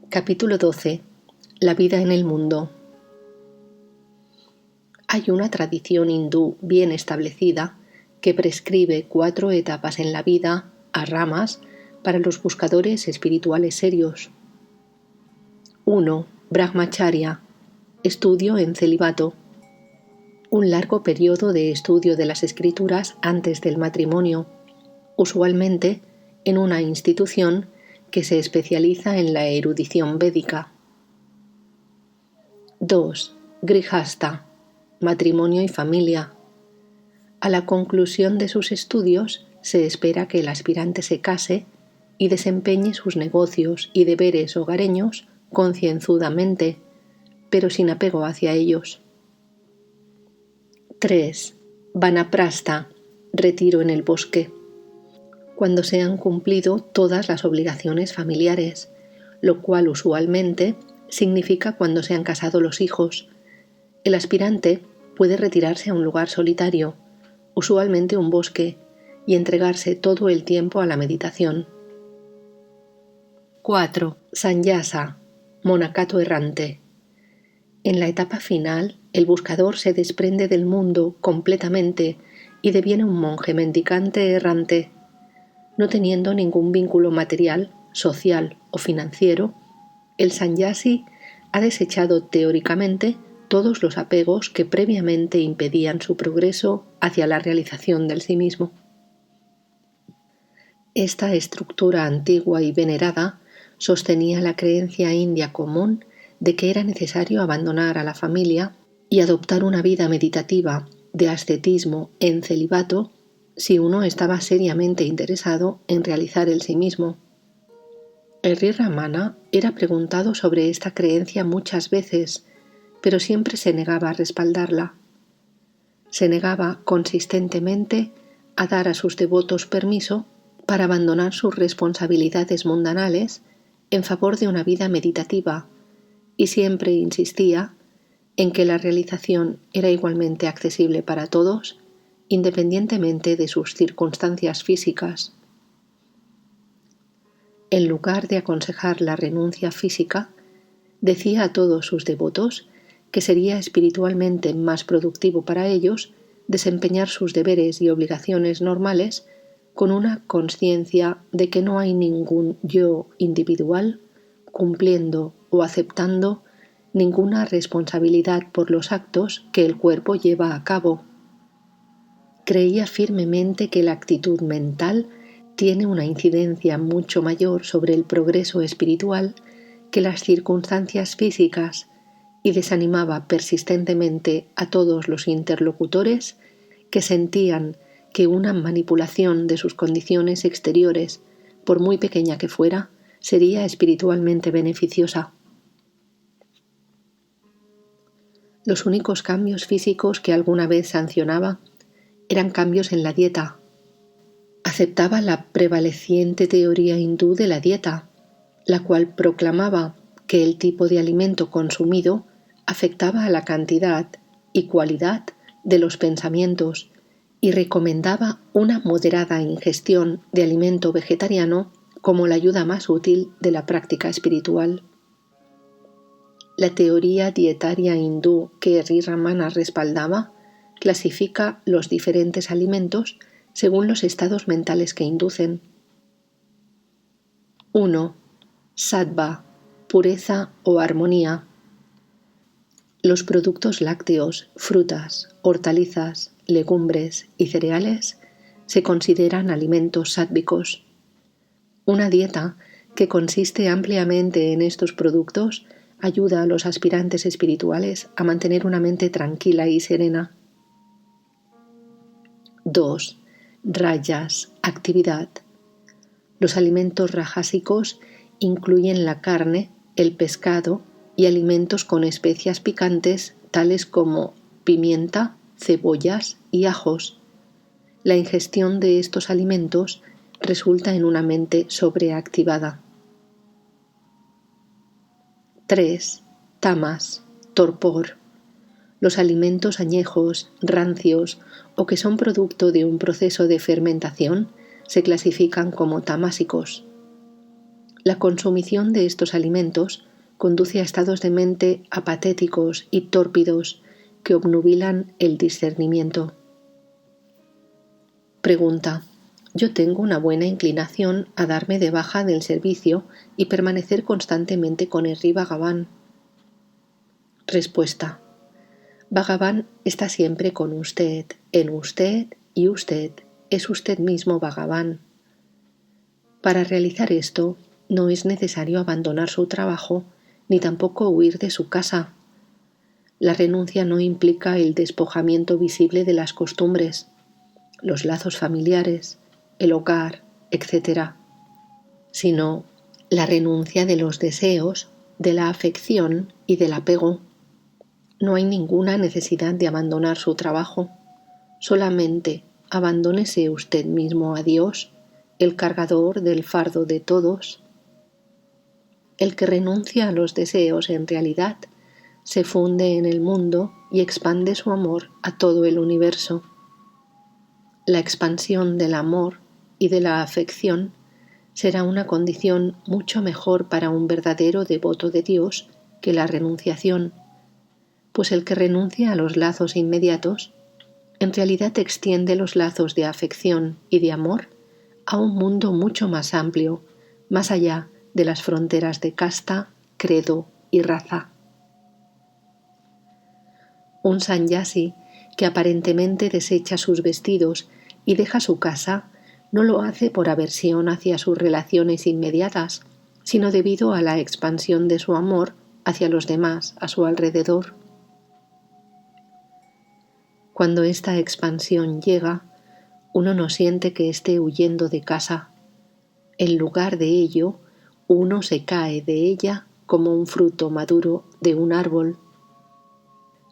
Capítulo 12. La vida en el mundo. Hay una tradición hindú bien establecida que prescribe 4 etapas en la vida, a ramas, para los buscadores espirituales serios. 1. Brahmacharya, estudio en celibato. Un largo periodo de estudio de las escrituras antes del matrimonio, usualmente en una institución que se especializa en la erudición védica. 2. Grihastha, matrimonio y familia. A la conclusión de sus estudios se espera que el aspirante se case y desempeñe sus negocios y deberes hogareños concienzudamente, pero sin apego hacia ellos. 3. Vanaprastha, retiro en el bosque. Cuando se han cumplido todas las obligaciones familiares, lo cual usualmente significa cuando se han casado los hijos. El aspirante puede retirarse a un lugar solitario, usualmente un bosque, y entregarse todo el tiempo a la meditación. 4. Sannyasa, monacato errante. En la etapa final, el buscador se desprende del mundo completamente y deviene un monje mendicante errante. No teniendo ningún vínculo material, social o financiero, el sannyasi ha desechado teóricamente todos los apegos que previamente impedían su progreso hacia la realización del sí mismo. Esta estructura antigua y venerada sostenía la creencia india común de que era necesario abandonar a la familia y adoptar una vida meditativa de ascetismo en celibato si uno estaba seriamente interesado en realizar el sí mismo. El Sri Ramana era preguntado sobre esta creencia muchas veces, pero siempre se negaba a respaldarla. Se negaba consistentemente a dar a sus devotos permiso para abandonar sus responsabilidades mundanales en favor de una vida meditativa, y siempre insistía en que la realización era igualmente accesible para todos, independientemente de sus circunstancias físicas. En lugar de aconsejar la renuncia física, decía a todos sus devotos que sería espiritualmente más productivo para ellos desempeñar sus deberes y obligaciones normales con una conciencia de que no hay ningún yo individual cumpliendo o aceptando ninguna responsabilidad por los actos que el cuerpo lleva a cabo. Creía firmemente que la actitud mental tiene una incidencia mucho mayor sobre el progreso espiritual que las circunstancias físicas y desanimaba persistentemente a todos los interlocutores que sentían que una manipulación de sus condiciones exteriores, por muy pequeña que fuera, sería espiritualmente beneficiosa. Los únicos cambios físicos que alguna vez sancionaba eran cambios en la dieta. Aceptaba la prevaleciente teoría hindú de la dieta, la cual proclamaba que el tipo de alimento consumido afectaba a la cantidad y cualidad de los pensamientos y recomendaba una moderada ingestión de alimento vegetariano como la ayuda más útil de la práctica espiritual. La teoría dietaria hindú que Sri Ramana respaldaba clasifica los diferentes alimentos según los estados mentales que inducen. 1. Sattva, pureza o armonía. Los productos lácteos, frutas, hortalizas, legumbres y cereales se consideran alimentos sádvicos. Una dieta que consiste ampliamente en estos productos ayuda a los aspirantes espirituales a mantener una mente tranquila y serena. 2. Rajas, actividad. Los alimentos rajásicos incluyen la carne, el pescado y alimentos con especias picantes tales como pimienta, cebollas y ajos. La ingestión de estos alimentos resulta en una mente sobreactivada. 3. Tamas, torpor. Los alimentos añejos, rancios o que son producto de un proceso de fermentación se clasifican como tamásicos. La consumición de estos alimentos conduce a estados de mente apatéticos y tórpidos que obnubilan el discernimiento. Pregunta: yo tengo una buena inclinación a darme de baja del servicio y permanecer constantemente con el Sri Bhagavan. Respuesta: Bhagavan está siempre con usted, en usted y usted es usted mismo Bhagavan. Para realizar esto, no es necesario abandonar su trabajo ni tampoco huir de su casa. La renuncia no implica el despojamiento visible de las costumbres, los lazos familiares, el hogar, etc., sino la renuncia de los deseos, de la afección y del apego. No hay ninguna necesidad de abandonar su trabajo, solamente abandónese usted mismo a Dios, el cargador del fardo de todos. El que renuncia a los deseos en realidad se funde en el mundo y expande su amor a todo el universo. La expansión del amor y de la afección será una condición mucho mejor para un verdadero devoto de Dios que la renunciación, pues el que renuncia a los lazos inmediatos en realidad extiende los lazos de afección y de amor a un mundo mucho más amplio, más allá de las fronteras de casta, credo y raza. Un sannyasi que aparentemente desecha sus vestidos y deja su casa no lo hace por aversión hacia sus relaciones inmediatas, sino debido a la expansión de su amor hacia los demás a su alrededor. Cuando esta expansión llega, uno no siente que esté huyendo de casa. En lugar de ello, uno se cae de ella como un fruto maduro de un árbol.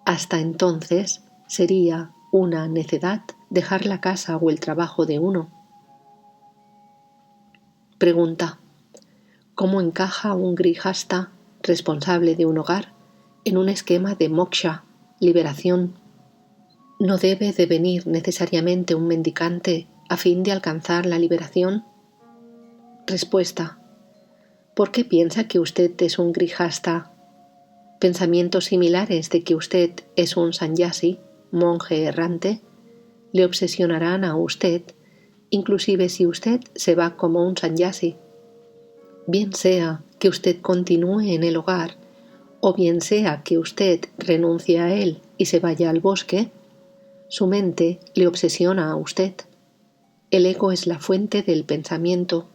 Hasta entonces sería una necedad dejar la casa o el trabajo de uno. Pregunta: ¿cómo encaja un grihasta responsable de un hogar en un esquema de moksha, liberación? ¿No debe de venir necesariamente un mendicante a fin de alcanzar la liberación? Respuesta: ¿por qué piensa que usted es un grihasta? Pensamientos similares de que usted es un sannyasi, monje errante, le obsesionarán a usted, inclusive si usted se va como un sannyasi. Bien sea que usted continúe en el hogar, o bien sea que usted renuncie a él y se vaya al bosque, su mente le obsesiona a usted. El ego es la fuente del pensamiento,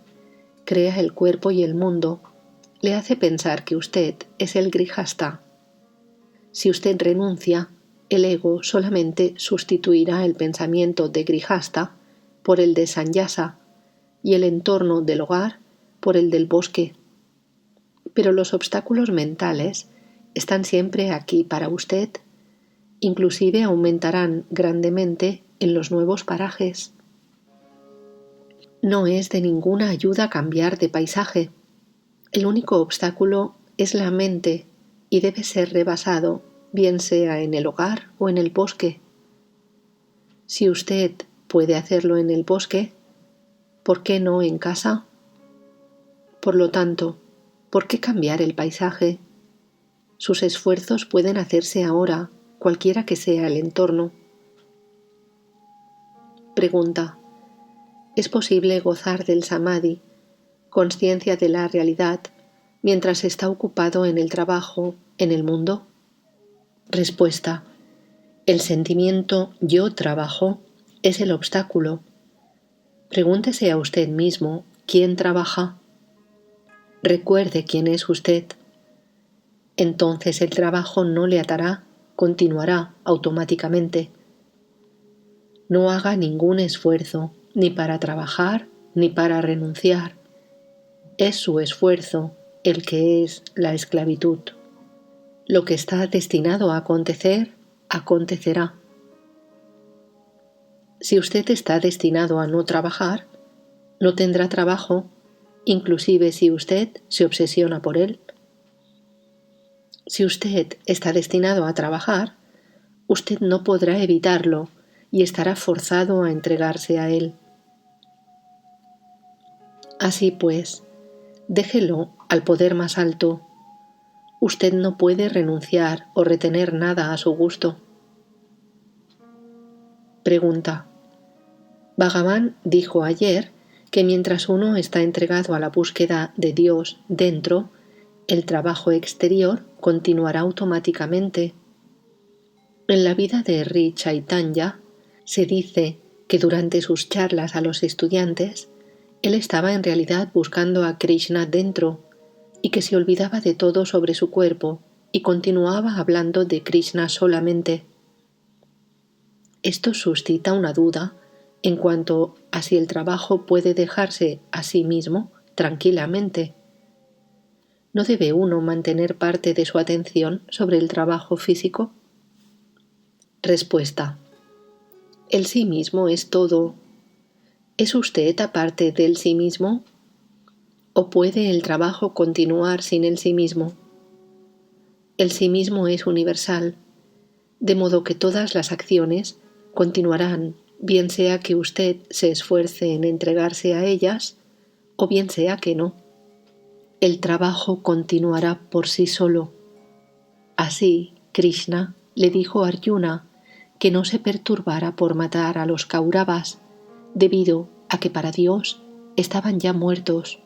crea el cuerpo y el mundo, le hace pensar que usted es el grihasta. Si usted renuncia, el ego solamente sustituirá el pensamiento de grihasta por el de sannyasa y el entorno del hogar por el del bosque. Pero los obstáculos mentales están siempre aquí para usted, inclusive aumentarán grandemente en los nuevos parajes. No es de ninguna ayuda cambiar de paisaje. El único obstáculo es la mente y debe ser rebasado, bien sea en el hogar o en el bosque. Si usted puede hacerlo en el bosque, ¿por qué no en casa? Por lo tanto, ¿por qué cambiar el paisaje? Sus esfuerzos pueden hacerse ahora, cualquiera que sea el entorno. Pregunta: ¿es posible gozar del samadhi, conciencia de la realidad, mientras está ocupado en el trabajo, en el mundo? Respuesta: el sentimiento yo trabajo es el obstáculo. Pregúntese a usted mismo quién trabaja. Recuerde quién es usted. Entonces el trabajo no le atará, continuará automáticamente. No haga ningún esfuerzo, ni para trabajar, ni para renunciar. Es su esfuerzo el que es la esclavitud. Lo que está destinado a acontecer, acontecerá. Si usted está destinado a no trabajar, no tendrá trabajo, inclusive si usted se obsesiona por él. Si usted está destinado a trabajar, usted no podrá evitarlo y estará forzado a entregarse a él. Así pues, Déjelo al poder más alto. Usted no puede renunciar o retener nada a su gusto. Pregunta. Bhagavan dijo ayer que mientras uno está entregado a la búsqueda de Dios dentro, el trabajo exterior continuará automáticamente. En la vida de Sri Chaitanya se dice que durante sus charlas a los estudiantes, él estaba en realidad buscando a Krishna dentro y que se olvidaba de todo sobre su cuerpo y continuaba hablando de Krishna solamente. Esto suscita una duda en cuanto a si el trabajo puede dejarse a sí mismo tranquilamente. ¿No debe uno mantener parte de su atención sobre el trabajo físico? Respuesta. El sí mismo es todo. ¿Es usted aparte del sí mismo? ¿O puede el trabajo continuar sin el sí mismo? El sí mismo es universal, de modo que todas las acciones continuarán, bien sea que usted se esfuerce en entregarse a ellas, o bien sea que no. El trabajo continuará por sí solo. Así, Krishna le dijo a Arjuna que no se perturbara por matar a los Kauravas, debido a que para Dios estaban ya muertos.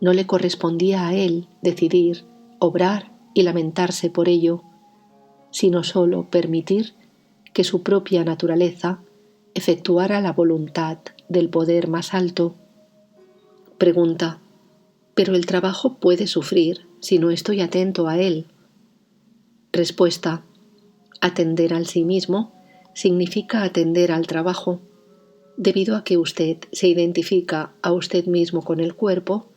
No le correspondía a él decidir, obrar y lamentarse por ello, sino sólo permitir que su propia naturaleza efectuara la voluntad del poder más alto. Pregunta. ¿Pero el trabajo puede sufrir si no estoy atento a él? Respuesta. Atender al sí mismo significa atender al trabajo. Debido a que usted se identifica a usted mismo con el cuerpo,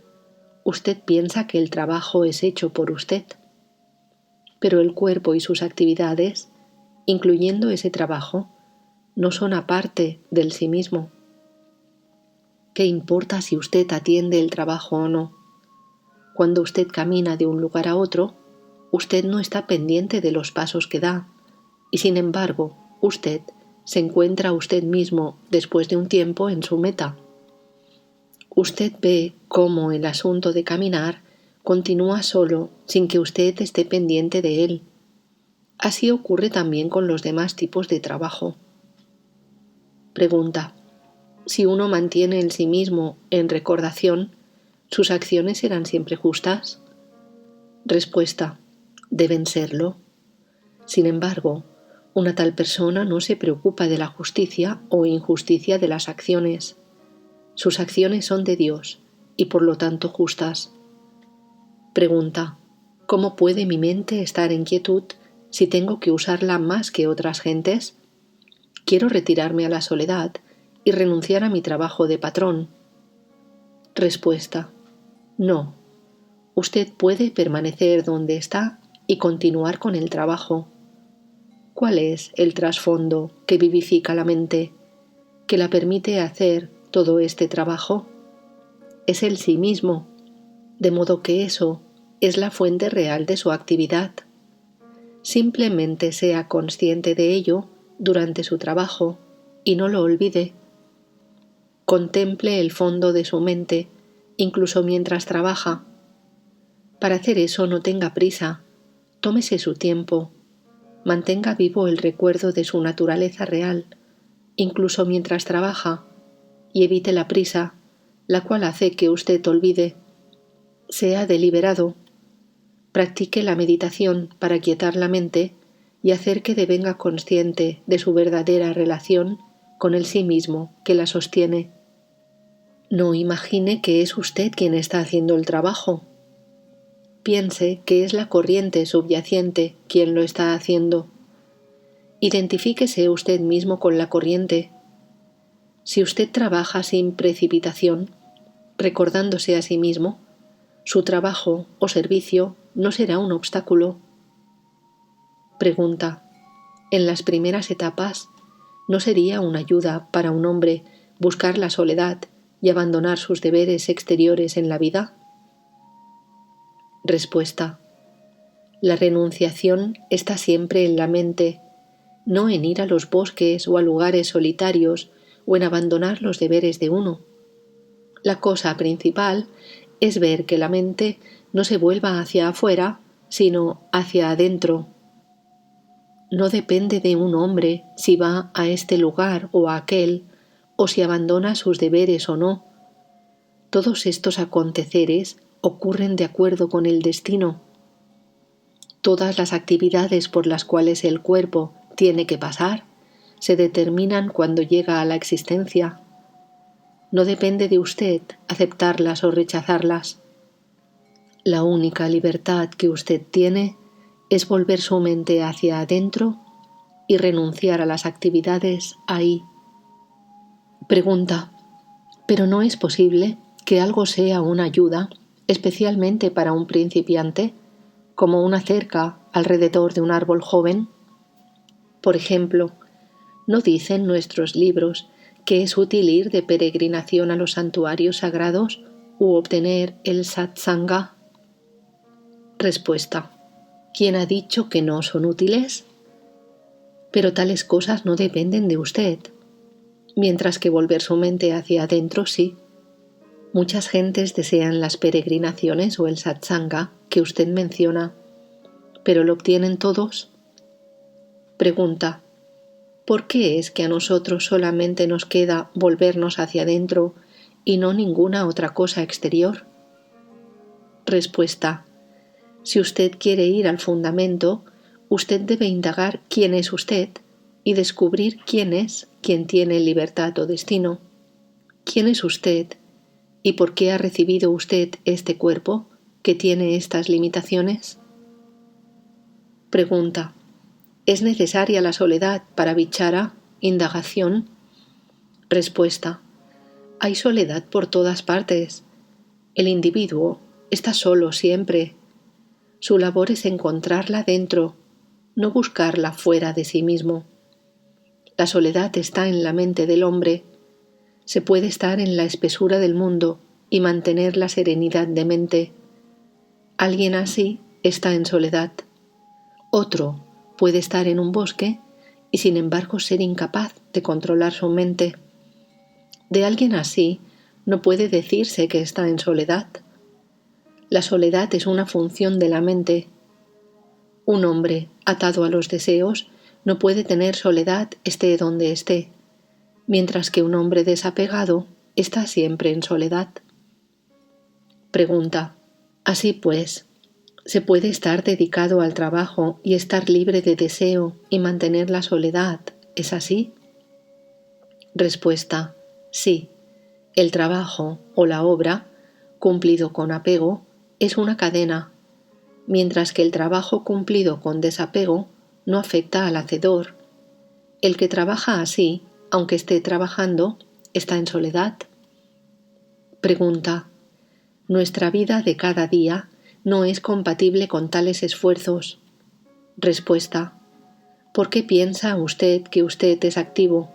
usted piensa que el trabajo es hecho por usted. Pero el cuerpo y sus actividades, incluyendo ese trabajo, no son aparte del sí mismo. ¿Qué importa si usted atiende el trabajo o no? Cuando usted camina de un lugar a otro, usted no está pendiente de los pasos que da, y sin embargo, usted se encuentra usted mismo después de un tiempo en su meta. Usted ve cómo el asunto de caminar continúa solo sin que usted esté pendiente de él. Así ocurre también con los demás tipos de trabajo. Pregunta. Si uno mantiene el sí mismo en recordación, ¿sus acciones serán siempre justas? Respuesta. Deben serlo. Sin embargo, una tal persona no se preocupa de la justicia o injusticia de las acciones. Sus acciones son de Dios y por lo tanto justas. Pregunta. ¿Cómo puede mi mente estar en quietud si tengo que usarla más que otras gentes? Quiero retirarme a la soledad y renunciar a mi trabajo de patrón. Respuesta. No. Usted puede permanecer donde está y continuar con el trabajo. ¿Cuál es el trasfondo que vivifica la mente, que la permite hacer todo este trabajo? Es el sí mismo, de modo que eso es la fuente real de su actividad. Simplemente sea consciente de ello durante su trabajo y no lo olvide. Contemple el fondo de su mente, incluso mientras trabaja. Para hacer eso no tenga prisa, tómese su tiempo. Mantenga vivo el recuerdo de su naturaleza real, incluso mientras trabaja, y evite la prisa, la cual hace que usted olvide. Sea deliberado. Practique la meditación para quietar la mente y hacer que devenga consciente de su verdadera relación con el sí mismo que la sostiene. No imagine que es usted quien está haciendo el trabajo. Piense que es la corriente subyacente quien lo está haciendo. Identifíquese usted mismo con la corriente. Si usted trabaja sin precipitación, recordándose a sí mismo, su trabajo o servicio no será un obstáculo. Pregunta. En las primeras etapas, ¿no sería una ayuda para un hombre buscar la soledad y abandonar sus deberes exteriores en la vida? Respuesta. La renunciación está siempre en la mente, no en ir a los bosques o a lugares solitarios o en abandonar los deberes de uno. La cosa principal es ver que la mente no se vuelva hacia afuera, sino hacia adentro. No depende de un hombre si va a este lugar o a aquel, o si abandona sus deberes o no. Todos estos aconteceres ocurren de acuerdo con el destino. Todas las actividades por las cuales el cuerpo tiene que pasar se determinan cuando llega a la existencia. No depende de usted aceptarlas o rechazarlas. La única libertad que usted tiene es volver su mente hacia adentro y renunciar a las actividades ahí. Pregunta: ¿pero no es posible que algo sea una ayuda, especialmente para un principiante, como una cerca alrededor de un árbol joven? Por ejemplo, ¿no dicen nuestros libros que es útil ir de peregrinación a los santuarios sagrados u obtener el satsanga? Respuesta: ¿quién ha dicho que no son útiles? Pero tales cosas no dependen de usted, mientras que volver su mente hacia adentro sí. Muchas gentes desean las peregrinaciones o el satsanga que usted menciona, pero ¿lo obtienen todos? Pregunta: ¿por qué es que a nosotros solamente nos queda volvernos hacia adentro y no ninguna otra cosa exterior? Respuesta: si usted quiere ir al fundamento, usted debe indagar quién es usted y descubrir quién es quien tiene libertad o destino. ¿Quién es usted y por qué ha recibido usted este cuerpo que tiene estas limitaciones? Pregunta: ¿es necesaria la soledad para vichara, indagación? Respuesta: hay soledad por todas partes. El individuo está solo siempre. Su labor es encontrarla dentro, no buscarla fuera de sí mismo. La soledad está en la mente del hombre. Se puede estar en la espesura del mundo y mantener la serenidad de mente. Alguien así está en soledad. Otro puede estar en un bosque y sin embargo ser incapaz de controlar su mente. De alguien así no puede decirse que está en soledad. La soledad es una función de la mente. Un hombre atado a los deseos no puede tener soledad esté donde esté, mientras que un hombre desapegado está siempre en soledad. Pregunta: así pues, ¿se puede estar dedicado al trabajo y estar libre de deseo y mantener la soledad? ¿Es así? Respuesta: sí. El trabajo o la obra, cumplido con apego, es una cadena, mientras que el trabajo cumplido con desapego no afecta al hacedor. El que trabaja así, aunque esté trabajando, está en soledad. Pregunta: ¿nuestra vida de cada día no es compatible con tales esfuerzos? Respuesta: ¿por qué piensa usted que usted es activo?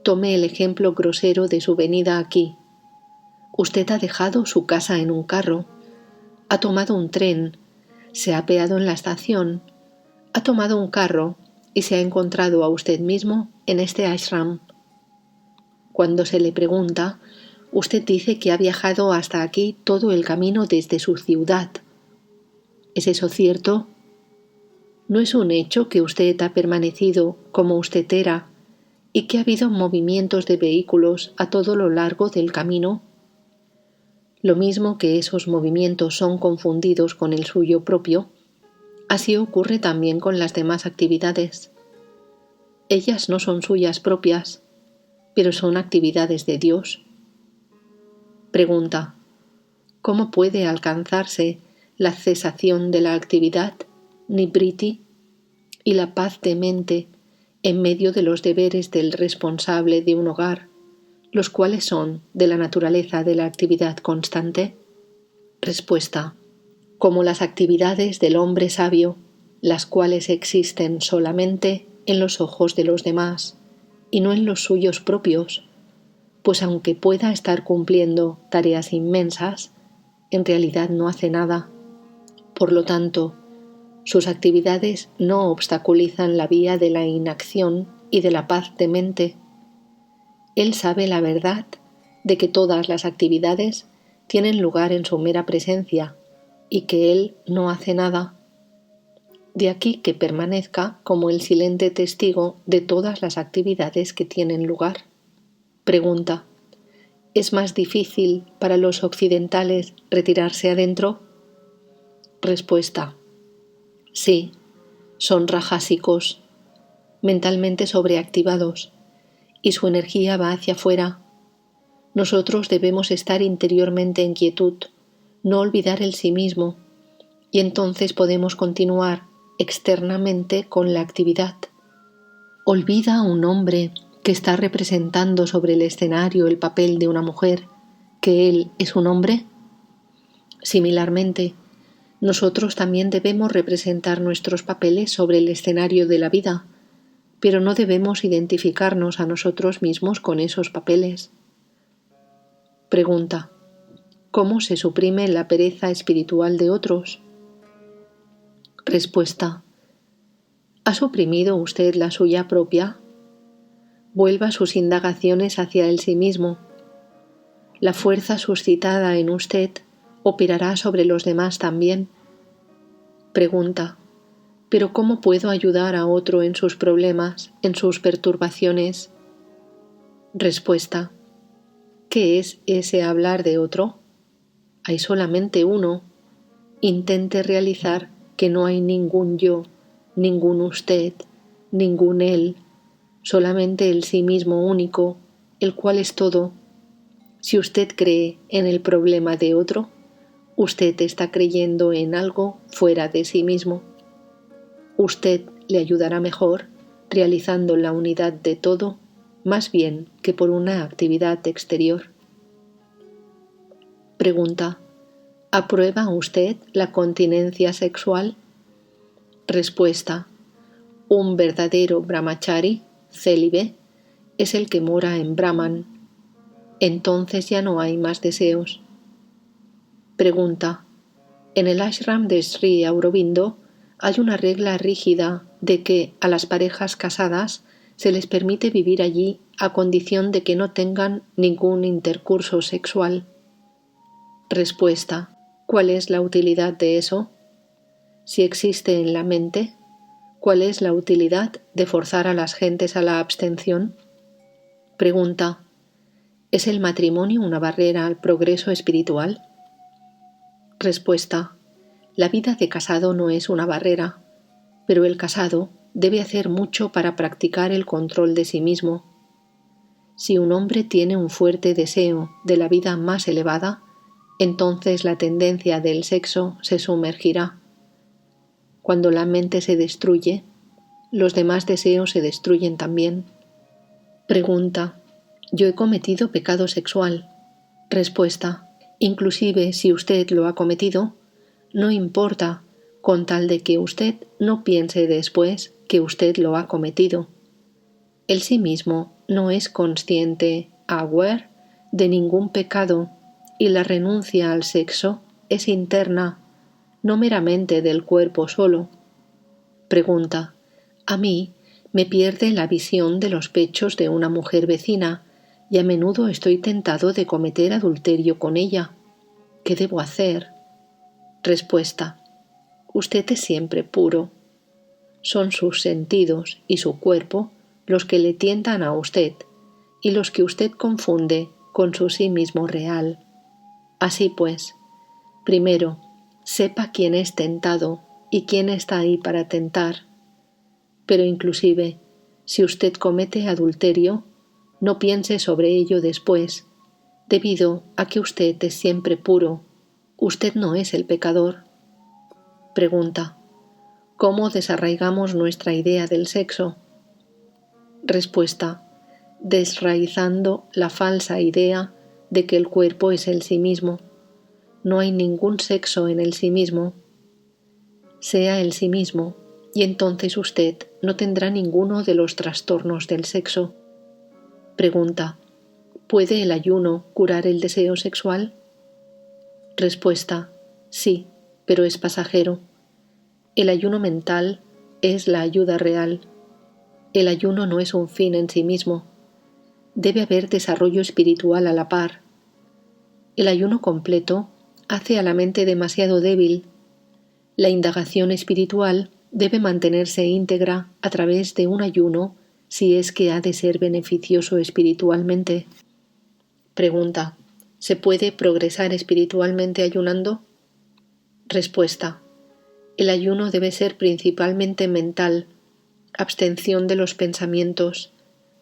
Tome el ejemplo grosero de su venida aquí. Usted ha dejado su casa en un carro, ha tomado un tren, se ha apeado en la estación, ha tomado un carro y se ha encontrado a usted mismo en este ashram. Cuando se le pregunta, usted dice que ha viajado hasta aquí todo el camino desde su ciudad. ¿Es eso cierto? ¿No es un hecho que usted ha permanecido como usted era y que ha habido movimientos de vehículos a todo lo largo del camino? Lo mismo que esos movimientos son confundidos con el suyo propio, así ocurre también con las demás actividades. Ellas no son suyas propias, pero son actividades de Dios. Pregunta: ¿cómo puede alcanzarse la cesación de la actividad, nibriti, y la paz de mente en medio de los deberes del responsable de un hogar, los cuales son de la naturaleza de la actividad constante? Respuesta: como las actividades del hombre sabio, las cuales existen solamente en los ojos de los demás y no en los suyos propios, pues aunque pueda estar cumpliendo tareas inmensas, en realidad no hace nada. Por lo tanto, sus actividades no obstaculizan la vía de la inacción y de la paz de mente. Él sabe la verdad de que todas las actividades tienen lugar en su mera presencia y que Él no hace nada. De aquí que permanezca como el silente testigo de todas las actividades que tienen lugar. Pregunta: ¿es más difícil para los occidentales retirarse adentro? Respuesta: sí, son rajásicos, mentalmente sobreactivados, y su energía va hacia afuera. Nosotros debemos estar interiormente en quietud, no olvidar el sí mismo, y entonces podemos continuar externamente con la actividad. ¿Olvida un hombre que está representando sobre el escenario el papel de una mujer que él es un hombre? Similarmente, nosotros también debemos representar nuestros papeles sobre el escenario de la vida, pero no debemos identificarnos a nosotros mismos con esos papeles. Pregunta: ¿cómo se suprime la pereza espiritual de otros? Respuesta: ¿ha suprimido usted la suya propia? Vuelva sus indagaciones hacia el sí mismo. La fuerza suscitada en usted operará sobre los demás también. Pregunta: ¿pero cómo puedo ayudar a otro en sus problemas, en sus perturbaciones? Respuesta: ¿qué es ese hablar de otro? Hay solamente uno. Intente realizar que no hay ningún yo, ningún usted, ningún él, solamente el sí mismo único, el cual es todo. Si usted cree en el problema de otro, usted está creyendo en algo fuera de sí mismo. Usted le ayudará mejor realizando la unidad de todo, más bien que por una actividad exterior. Pregunta: ¿aprueba usted la continencia sexual? Respuesta: un verdadero brahmachari, célibe, es el que mora en Brahman. Entonces ya no hay más deseos. Pregunta: en el ashram de Sri Aurobindo hay una regla rígida de que a las parejas casadas se les permite vivir allí a condición de que no tengan ningún intercurso sexual. Respuesta: ¿cuál es la utilidad de eso? Si existe en la mente, ¿cuál es la utilidad de forzar a las gentes a la abstención? Pregunta: ¿es el matrimonio una barrera al progreso espiritual? Respuesta: la vida de casado no es una barrera, pero el casado debe hacer mucho para practicar el control de sí mismo. Si un hombre tiene un fuerte deseo de la vida más elevada, entonces la tendencia del sexo se sumergirá. Cuando la mente se destruye, los demás deseos se destruyen también. Pregunta: ¿yo he cometido pecado sexual? Respuesta: inclusive si usted lo ha cometido, no importa, con tal de que usted no piense después que usted lo ha cometido. El sí mismo no es consciente, aware, de ningún pecado, y la renuncia al sexo es interna, no meramente del cuerpo solo. Pregunta: a mí me pierde la visión de los pechos de una mujer vecina y a menudo estoy tentado de cometer adulterio con ella. ¿Qué debo hacer? Respuesta: usted es siempre puro. Son sus sentidos y su cuerpo los que le tientan a usted y los que usted confunde con su sí mismo real. Así pues, primero, sepa quién es tentado y quién está ahí para tentar. Pero inclusive, si usted comete adulterio, no piense sobre ello después, debido a que usted es siempre puro. Usted no es el pecador. Pregunta: ¿cómo desarraigamos nuestra idea del sexo? Respuesta: desraizando la falsa idea de que el cuerpo es el sí mismo. No hay ningún sexo en el sí mismo. Sea el sí mismo, y entonces usted no tendrá ninguno de los trastornos del sexo. Pregunta: ¿puede el ayuno curar el deseo sexual? Respuesta: sí, pero es pasajero. El ayuno mental es la ayuda real. El ayuno no es un fin en sí mismo. Debe haber desarrollo espiritual a la par. El ayuno completo hace a la mente demasiado débil. La indagación espiritual debe mantenerse íntegra a través de un ayuno si es que ha de ser beneficioso espiritualmente. Pregunta: ¿se puede progresar espiritualmente ayunando? Respuesta: el ayuno debe ser principalmente mental, abstención de los pensamientos.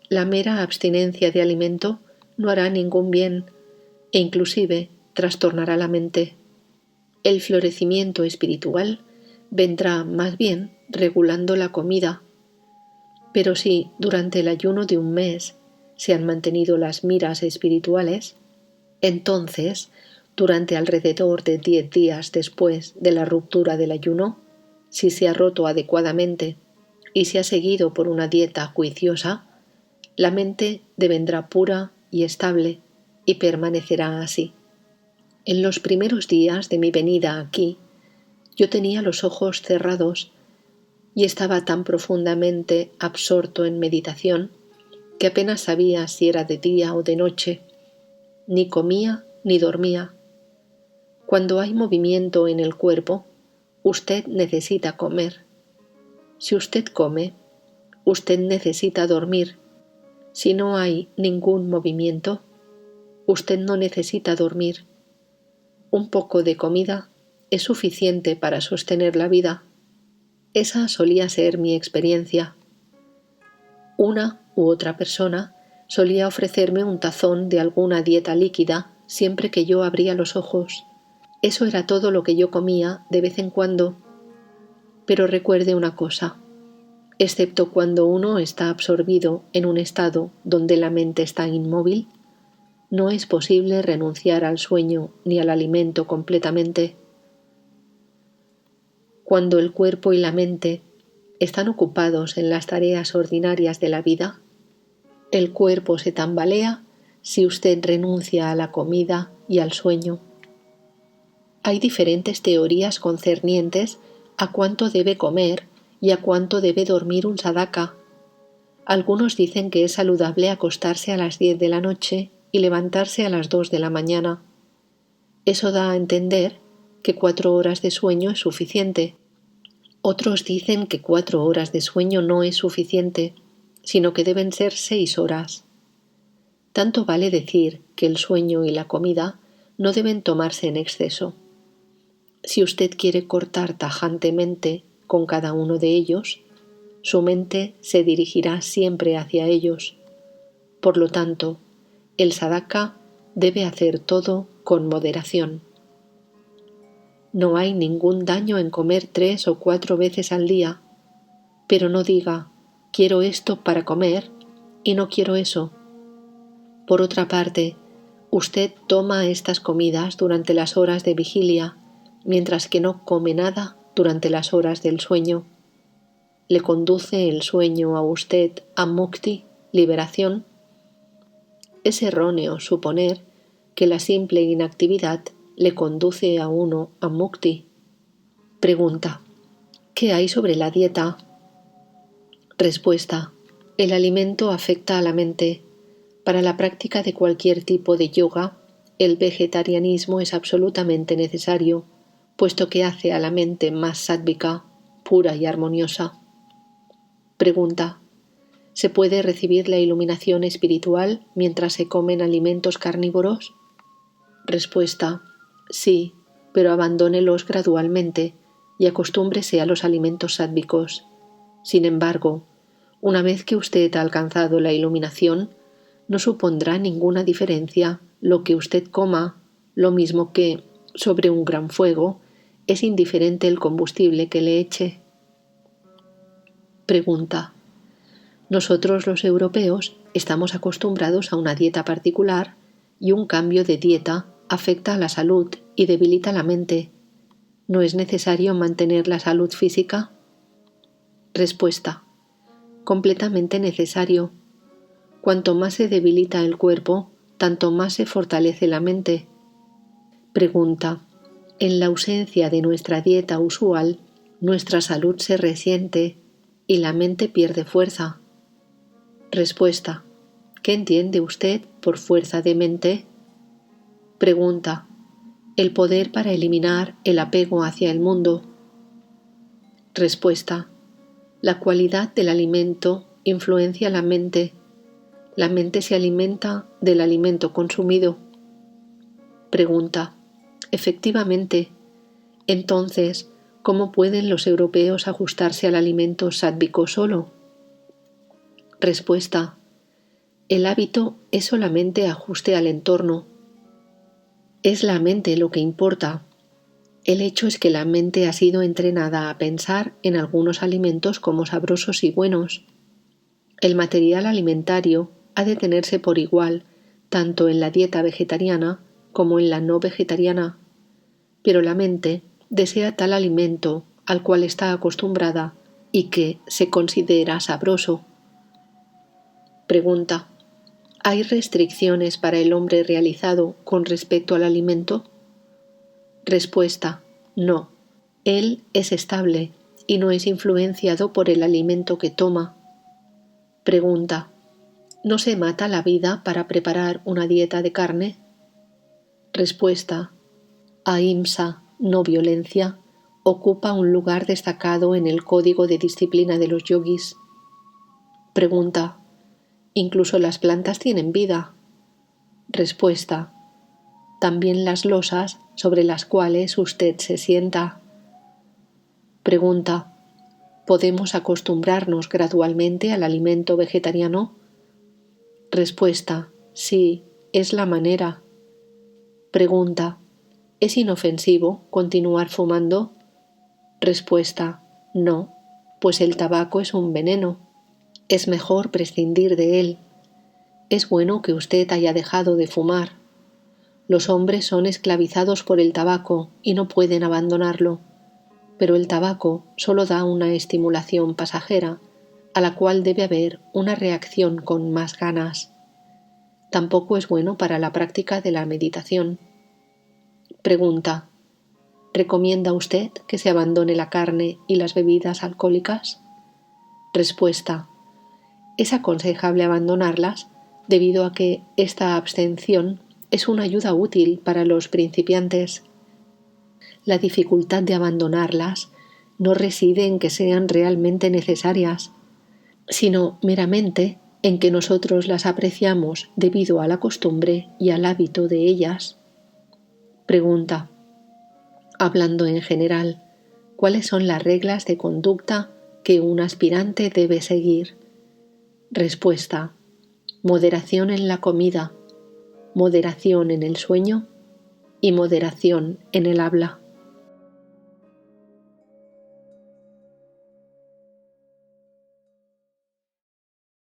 La mera abstinencia de alimento no hará ningún bien e inclusive trastornará la mente. El florecimiento espiritual vendrá más bien regulando la comida. Pero si durante el ayuno de un mes se han mantenido las miras espirituales, entonces, durante alrededor de 10 días después de la ruptura del ayuno, si se ha roto adecuadamente y se ha seguido por una dieta juiciosa, la mente devendrá pura y estable y permanecerá así. En los primeros días de mi venida aquí, yo tenía los ojos cerrados y estaba tan profundamente absorto en meditación que apenas sabía si era de día o de noche. Ni comía ni dormía. Cuando hay movimiento en el cuerpo, usted necesita comer. Si usted come, usted necesita dormir. Si no hay ningún movimiento, usted no necesita dormir. Un poco de comida es suficiente para sostener la vida. Esa solía ser mi experiencia. Una u otra persona solía ofrecerme un tazón de alguna dieta líquida siempre que yo abría los ojos. Eso era todo lo que yo comía de vez en cuando. Pero recuerde una cosa: excepto cuando uno está absorbido en un estado donde la mente está inmóvil, no es posible renunciar al sueño ni al alimento completamente. Cuando el cuerpo y la mente están ocupados en las tareas ordinarias de la vida, el cuerpo se tambalea si usted renuncia a la comida y al sueño. Hay diferentes teorías concernientes a cuánto debe comer y a cuánto debe dormir un sadhaka. Algunos dicen que es saludable acostarse a las 10 de la noche y levantarse a las 2 de la mañana. Eso da a entender que 4 horas de sueño es suficiente. Otros dicen que 4 horas de sueño no es suficiente, sino que deben ser 6 horas. Tanto vale decir que el sueño y la comida no deben tomarse en exceso. Si usted quiere cortar tajantemente con cada uno de ellos, su mente se dirigirá siempre hacia ellos. Por lo tanto, el sadhaka debe hacer todo con moderación. No hay ningún daño en comer 3 o 4 veces al día, pero no diga: quiero esto para comer y no quiero eso. Por otra parte, usted toma estas comidas durante las horas de vigilia, mientras que no come nada durante las horas del sueño. ¿Le conduce el sueño a usted a mukti, liberación? Es erróneo suponer que la simple inactividad le conduce a uno a mukti. Pregunta: ¿qué hay sobre la dieta? Respuesta: el alimento afecta a la mente. Para la práctica de cualquier tipo de yoga, el vegetarianismo es absolutamente necesario, puesto que hace a la mente más sádvica, pura y armoniosa. Pregunta: ¿se puede recibir la iluminación espiritual mientras se comen alimentos carnívoros? Respuesta: sí, pero abandónelos gradualmente y acostúmbrese a los alimentos sádvicos. Sin embargo, una vez que usted ha alcanzado la iluminación, no supondrá ninguna diferencia lo que usted coma, lo mismo que, sobre un gran fuego, es indiferente el combustible que le eche. Pregunta: nosotros los europeos estamos acostumbrados a una dieta particular y un cambio de dieta afecta a la salud y debilita la mente. ¿No es necesario mantener la salud física? Respuesta: completamente necesario. Cuanto más se debilita el cuerpo, tanto más se fortalece la mente. Pregunta: en la ausencia de nuestra dieta usual, nuestra salud se resiente y la mente pierde fuerza. Respuesta: ¿qué entiende usted por fuerza de mente? Pregunta: ¿el poder para eliminar el apego hacia el mundo? Respuesta: la cualidad del alimento influencia la mente se alimenta del alimento consumido. Pregunta: efectivamente, entonces, ¿cómo pueden los europeos ajustarse al alimento sádvico solo? Respuesta: el hábito es solamente ajuste al entorno. Es la mente lo que importa. El hecho es que la mente ha sido entrenada a pensar en algunos alimentos como sabrosos y buenos. El material alimentario ha de tenerse por igual tanto en la dieta vegetariana como en la no vegetariana, pero la mente desea tal alimento al cual está acostumbrada y que se considera sabroso. Pregunta: ¿hay restricciones para el hombre realizado con respecto al alimento? Respuesta: no. Él es estable y no es influenciado por el alimento que toma. Pregunta: ¿no se mata la vida para preparar una dieta de carne? Respuesta: Ahimsa, no violencia, ocupa un lugar destacado en el código de disciplina de los yogis. Pregunta: ¿incluso las plantas tienen vida? Respuesta: también las losas sobre las cuales usted se sienta. Pregunta: ¿podemos acostumbrarnos gradualmente al alimento vegetariano? Respuesta: sí, es la manera. Pregunta: ¿es inofensivo continuar fumando? Respuesta: no, pues el tabaco es un veneno. Es mejor prescindir de él. Es bueno que usted haya dejado de fumar. Los hombres son esclavizados por el tabaco y no pueden abandonarlo, pero el tabaco solo da una estimulación pasajera, a la cual debe haber una reacción con más ganas. Tampoco es bueno para la práctica de la meditación. Pregunta: ¿recomienda usted que se abandone la carne y las bebidas alcohólicas? Respuesta: es aconsejable abandonarlas debido a que esta abstención es una ayuda útil para los principiantes. La dificultad de abandonarlas no reside en que sean realmente necesarias, sino meramente en que nosotros las apreciamos debido a la costumbre y al hábito de ellas. Pregunta: hablando en general, ¿cuáles son las reglas de conducta que un aspirante debe seguir? Respuesta: moderación en la comida, moderación en el sueño y moderación en el habla.